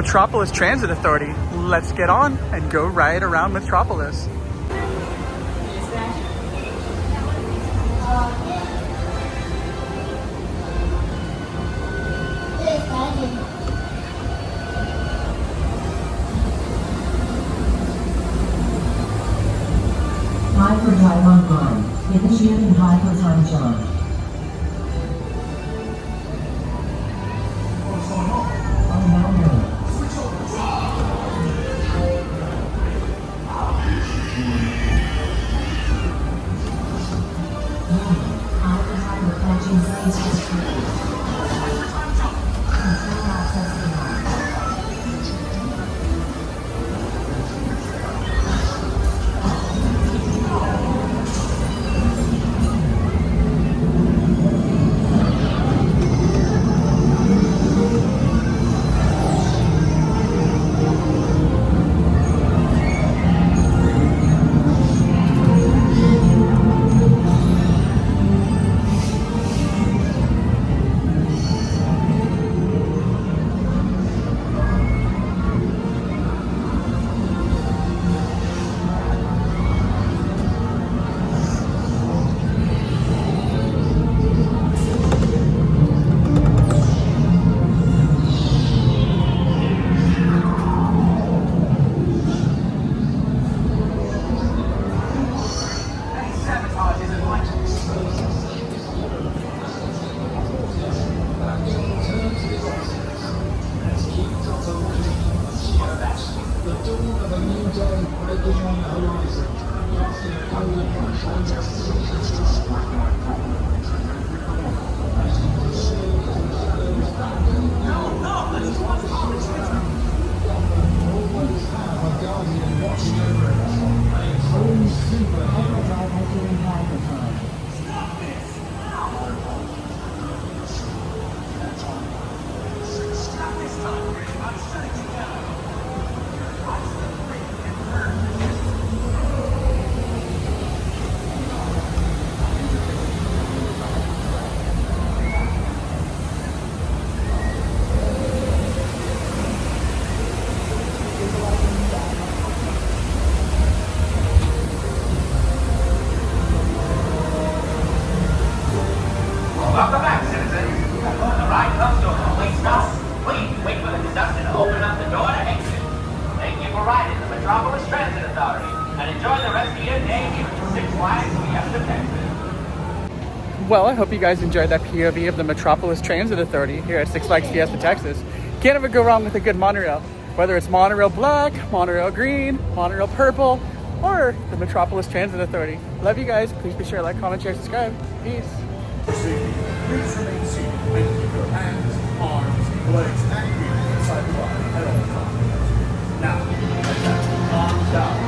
Metropolis Transit Authority. Let's get on and go ride around Metropolis. Hyperdrive online. Initiating hyperdrive jump. Welcome back, citizens. When the ride comes to a complete stop, please wait for the conductor to open up the door to exit. Thank you for riding the Metropolis Transit Authority, and enjoy the rest of your day here at Six Flags Fiesta, Texas. Well, I hope you guys enjoyed that POV of the Metropolis Transit Authority here at Six Flags Fiesta, Texas. Can't ever go wrong with a good monorail. Whether it's Monorail Black, Monorail Green, Monorail Purple, or the Metropolis Transit Authority. Love you guys. Please be sure to like, comment, share, subscribe. Peace. Please remain seated and keep your hands, arms, legs, and feet inside the ride at all times. Now, arms down.